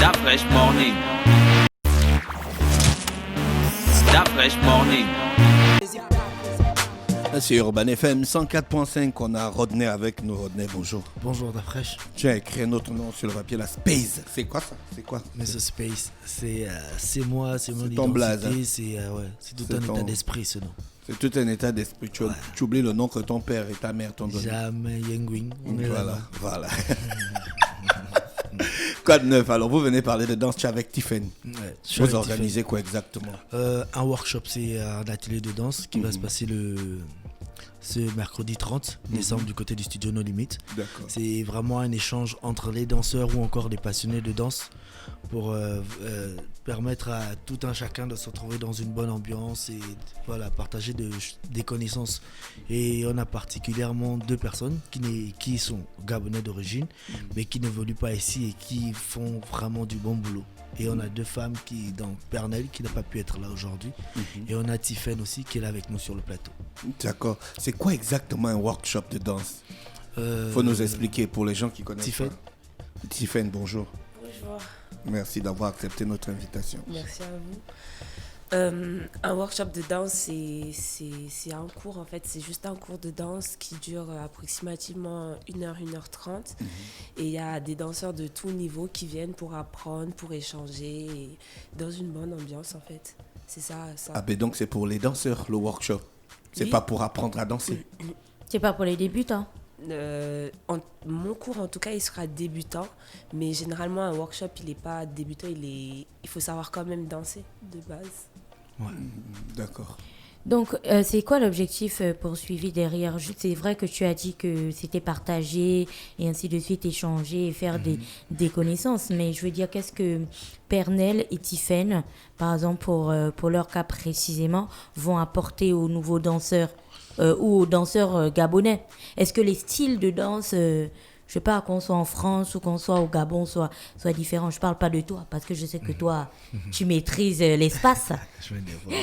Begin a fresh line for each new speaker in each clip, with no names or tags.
Da Fresh Morning. Da Fresh Morning.
C'est Urban FM 104.5, on a Rodney avec nous. Rodney, bonjour.
Bonjour, Da Fresh.
Tu as écrit notre nom sur le papier, la Space. C'est quoi ça? C'est quoi?
Mais ce Space, c'est moi, c'est mon
ton
identité,
blaze, hein.
c'est tout un état d'esprit ce nom.
C'est tout un état d'esprit. Tu oublies le nom que ton père et ta mère t'ont donné.
Jamais Yengwing, on est là.
Voilà. Quoi de neuf? Alors, vous venez parler de danse, tu es avec Tiffen.
Ouais,
Vous organisez quoi exactement?
Un workshop, c'est un atelier de danse qui va se passer ce mercredi 30 décembre du côté du studio No Limit.
D'accord.
C'est vraiment un échange entre les danseurs ou encore des passionnés de danse pour permettre à tout un chacun de se retrouver dans une bonne ambiance et voilà, partager des connaissances. Et on a particulièrement 2 personnes qui sont gabonais d'origine mais qui n'évoluent pas ici et qui font vraiment du bon boulot. Et on a 2 femmes donc Pernel qui n'a pas pu être là aujourd'hui et on a Tiffen aussi qui est là avec nous sur le plateau.
D'accord. C'est quoi exactement un workshop de danse? Faut nous expliquer pour les gens qui connaissent
Tiffen.
pas. Tiffen, bonjour.
Bonjour,
Merci d'avoir accepté notre invitation.
merci à vous. Un workshop de danse, c'est un cours en fait, c'est juste un cours de danse qui dure approximativement 1h, 1h30. Et il y a des danseurs de tout niveau qui viennent pour apprendre, pour échanger, et dans une bonne ambiance en fait. C'est ça.
Ah ben donc c'est pour les danseurs le workshop. C'est
Oui.
pas pour apprendre à danser.
C'est pas pour les débutants.
Mon cours en tout cas il sera débutant, mais généralement un workshop il n'est pas débutant, il faut savoir quand même danser de base.
D'accord.
Donc, c'est quoi l'objectif poursuivi derrière? C'est vrai que tu as dit que c'était partager et ainsi de suite, échanger et faire des connaissances. Mais je veux dire, qu'est-ce que Pernel et Tiffen, par exemple, pour leur cas précisément, vont apporter aux nouveaux danseurs ou aux danseurs gabonais? Est-ce que les styles de danse... je sais pas, qu'on soit en France ou qu'on soit au Gabon, soit différents. Je parle pas de toi, parce que je sais que toi, tu maîtrises l'espace.
Je vais les voir.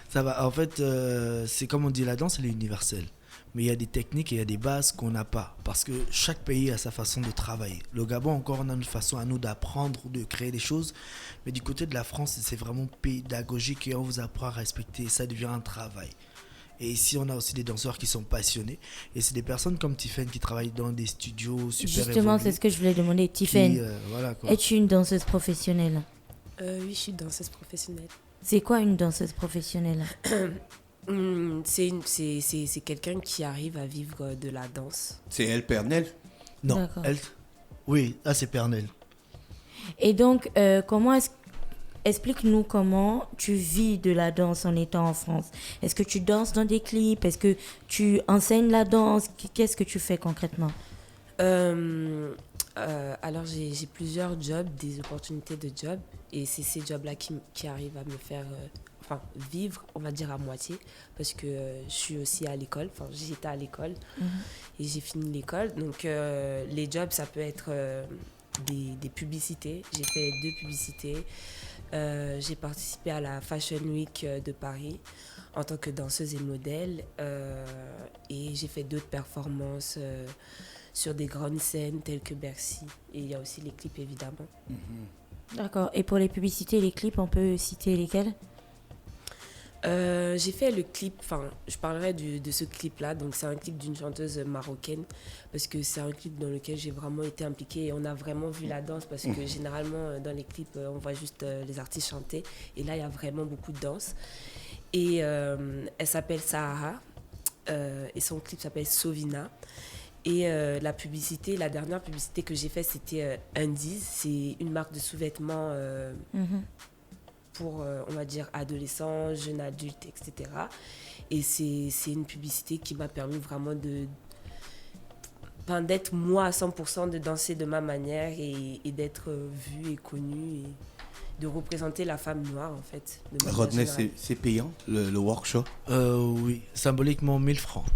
Ça va. En fait, c'est comme on dit, la danse, elle est universelle. Mais il y a des techniques et il y a des bases qu'on n'a pas. Parce que chaque pays a sa façon de travailler. Le Gabon, encore, on a une façon à nous d'apprendre ou de créer des choses. Mais du côté de la France, c'est vraiment pédagogique et on vous apprend à respecter. Ça devient un travail. Et ici, on a aussi des danseurs qui sont passionnés. Et c'est des personnes comme Tiffen qui travaillent dans des studios super
Justement,
évolués,
c'est ce que je voulais demander. Tiffen,
voilà, quoi.
es-tu une danseuse professionnelle?
Oui, je suis danseuse professionnelle.
C'est quoi une danseuse professionnelle?
C'est quelqu'un qui arrive à vivre de la danse.
C'est elle, Pernel?
Non,
D'accord.
Oui, là, c'est Pernel.
Et donc, explique-nous comment tu vis de la danse en étant en France. Est-ce que tu danses dans des clips? Est-ce que tu enseignes la danse? Qu'est-ce que tu fais concrètement?
Alors, j'ai plusieurs jobs, des opportunités de job. Et c'est ces jobs-là qui arrivent à me faire vivre, on va dire à moitié. Parce que je suis aussi à l'école. Enfin, j'étais à l'école et j'ai fini l'école. Donc, les jobs, ça peut être des publicités. J'ai fait 2 publicités. J'ai participé à la Fashion Week de Paris en tant que danseuse et modèle et j'ai fait d'autres performances sur des grandes scènes telles que Bercy, et il y a aussi les clips évidemment.
D'accord. Et pour les publicités, les clips, on peut citer lesquels?
J'ai fait le clip, je parlerai de ce clip-là. Donc, c'est un clip d'une chanteuse marocaine parce que c'est un clip dans lequel j'ai vraiment été impliquée et on a vraiment vu la danse parce que généralement, dans les clips, on voit juste les artistes chanter et là, il y a vraiment beaucoup de danse. Et elle s'appelle Sahara et son clip s'appelle Sovina. Et la dernière publicité que j'ai faite, c'était Indies. C'est une marque de sous-vêtements pour, on va dire, adolescents, jeunes adultes, etc. Et c'est une publicité qui m'a permis vraiment d'être moi à 100%, de danser de ma manière et d'être vue et connue et de représenter la femme noire, en fait.
Rodney, c'est payant, le workshop?
Oui, symboliquement 1000 francs.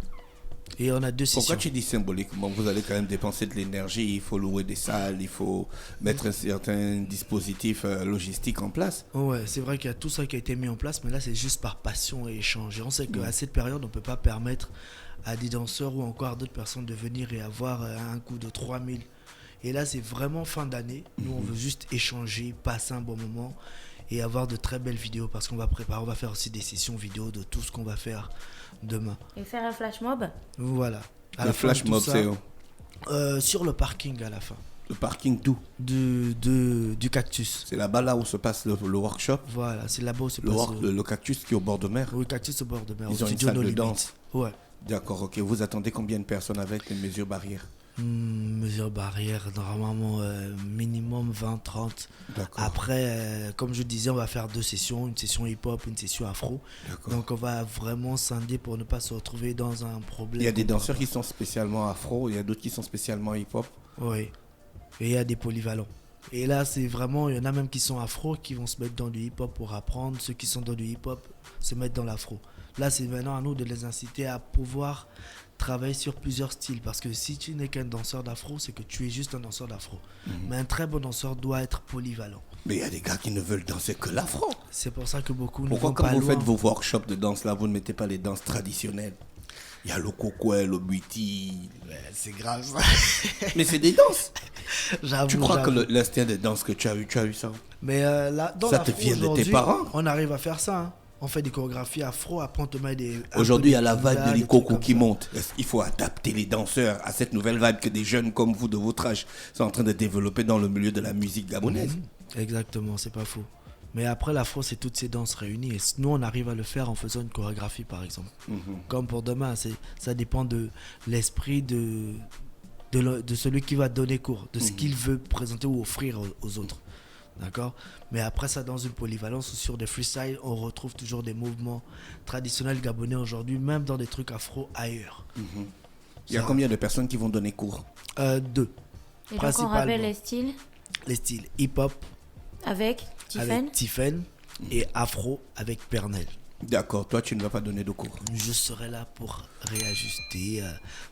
Et on a 2 sessions.
Pourquoi tu dis symboliquement? Vous allez quand même dépenser de l'énergie, il faut louer des salles, il faut mettre un certain dispositif logistique en place.
Ouais, c'est vrai qu'il y a tout ça qui a été mis en place, mais là c'est juste par passion et échange. Et on sait qu'à cette période, on ne peut pas permettre à des danseurs ou encore à d'autres personnes de venir et avoir un coût de 3000 Et là, c'est vraiment fin d'année. Nous, on veut juste échanger, passer un bon moment et avoir de très belles vidéos parce qu'on va préparer, on va faire aussi des sessions vidéo de tout ce qu'on va faire demain.
Et faire un flash mob?
Voilà. À
Le
la fin de
flash
tout
mob,
ça,
c'est où?
sur le parking à la fin.
Le parking d'où?
Du cactus.
C'est là-bas là où se passe le workshop.
Voilà, c'est là-bas où se
Le,
passe
le cactus qui est au bord de mer.
le cactus au bord de mer.
Ils
au
ont une
studio
salle
No
de
Limit.
danse.
Ouais.
D'accord, ok. Vous attendez combien de personnes avec les mesures barrières?
Mesure barrière, normalement minimum 20-30.
D'accord.
Après, comme je disais, on va faire 2 sessions, une session hip-hop, une session afro.
D'accord.
Donc on va vraiment scinder pour ne pas se retrouver dans un problème.
Il y a des danseurs qui sont spécialement afro, il y a d'autres qui sont spécialement hip-hop.
Oui. Et il y a des polyvalents. Et là, c'est vraiment, il y en a même qui sont afro, qui vont se mettre dans du hip-hop pour apprendre. Ceux qui sont dans du hip-hop se mettent dans l'afro. Là, c'est maintenant à nous de les inciter à pouvoir travailler sur plusieurs styles. Parce que si tu n'es qu'un danseur d'afro, c'est que tu es juste un danseur d'afro. Mais un très bon danseur doit être polyvalent.
Mais il y a des gars qui ne veulent danser que l'afro.
C'est pour ça que beaucoup ne
Pourquoi
vont
quand
pas
vous
loin.
faites vos workshops de danse là, vous ne mettez pas les danses traditionnelles? Il y a le kokoué, le buiti.
C'est grave ça.
Mais c'est des danses.
J'avoue,
Tu crois que
j'avoue.
l'instinct de danse que tu as eu ça?
Mais là, dans
Ça te
l'afro
vient de tes
aujourd'hui,
parents?
on arrive à faire ça. Hein. On fait des chorégraphies afro, après on te met des... un
Aujourd'hui, il y
peu
a la
des
vibe
kizas,
de
des
l'Ikoko
trucs comme
qui
ça.
monte. Il faut adapter les danseurs à cette nouvelle vibe que des jeunes comme vous de votre âge sont en train de développer dans le milieu de la musique gabonaise.
Exactement, c'est pas faux. Mais après, l'afro, c'est toutes ces danses réunies. Et nous, on arrive à le faire en faisant une chorégraphie, par exemple. Comme pour demain, ça dépend de l'esprit de celui qui va donner cours, de ce qu'il veut présenter ou offrir aux autres. D'accord? Mais après ça, dans une polyvalence ou sur des freestyles, on retrouve toujours des mouvements traditionnels gabonais aujourd'hui, même dans des trucs afro ailleurs.
Il y a combien de personnes qui vont donner cours?
2.
Et donc on
Principalement.
rappelle les styles
Les styles hip-hop
avec Tiffen.
avec Tiffen et afro avec Pernel.
D'accord, toi tu ne vas pas donner de cours.
Je serai là pour réajuster,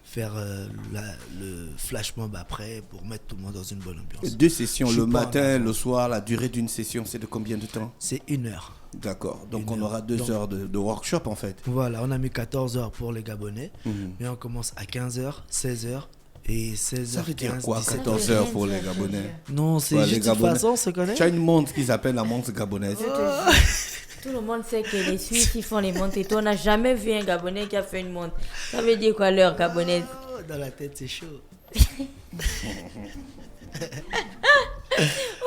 faire le flash mob après pour mettre tout le monde dans une bonne ambiance.
2 sessions,
Je suis
le
pas
matin,
en-
le soir. La durée d'une session, c'est de combien de temps?
C'est 1 heure.
D'accord, donc on
Une heure.
aura 2
Donc-
heures de workshop en fait.
Voilà, on a mis 14 heures pour les Gabonais, mais on commence à 15h, 16h et 16h15.
Ça veut dire quoi,
17h.
14 heures pour les Gabonais?
Non, c'est
Ouais, les
juste une
Gabonais.
façon, on se connaît.
Tu as une montre qu'ils appellent la montre gabonaise.
Tout le monde sait que les Suisses ils font les montres et toi on n'a jamais vu un Gabonais qui a fait une montre. Ça veut dire quoi l'heure gabonaise?
Oh, dans la tête, c'est chaud.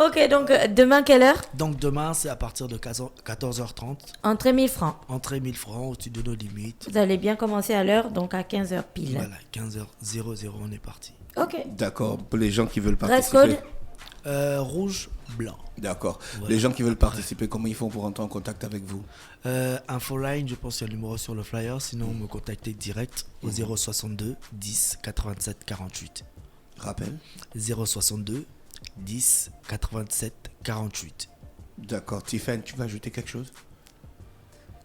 Ok, donc demain quelle heure?
Donc demain, c'est à partir de 14h30.
Entrée 1000 francs.
Entrée 1000 francs au-dessus de nos limites.
Vous allez bien commencer à l'heure, donc à 15h pile.
Voilà, 15h00, on est parti.
Ok.
D'accord, pour les gens qui veulent
Dress
participer.
code?
Rouge, blanc.
D'accord. Les gens qui veulent participer, comment ils font pour entrer en contact avec vous?
Infoline, je pense qu'il y a le numéro sur le flyer. Sinon, me contacter direct au 062 10 87 48.
Rappel.
062 10 87 48.
D'accord. Tiffen, tu veux ajouter quelque chose?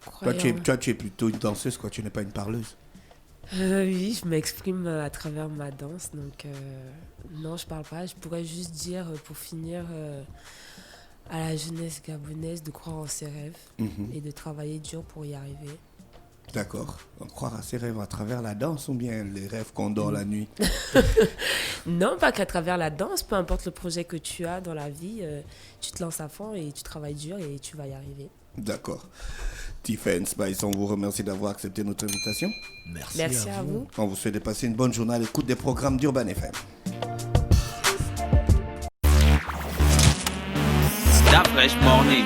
Croyant-
Toi, tu es plutôt une danseuse, quoi. Tu n'es pas une parleuse.
Oui, je m'exprime à travers ma danse, donc non, je parle pas. Je pourrais juste dire, pour finir, à la jeunesse gabonaise de croire en ses rêves et de travailler dur pour y arriver.
D'accord. On croire à ses rêves à travers la danse ou bien les rêves qu'on dort la nuit?
Non, pas qu'à travers la danse, peu importe le projet que tu as dans la vie, tu te lances à fond et tu travailles dur et tu vas y arriver.
D'accord. Tiffen Spice, on vous remercie d'avoir accepté notre invitation.
Merci à vous.
On vous souhaite de passer une bonne journée à l'écoute des programmes d'Urban FM.
Stop Fresh Morning.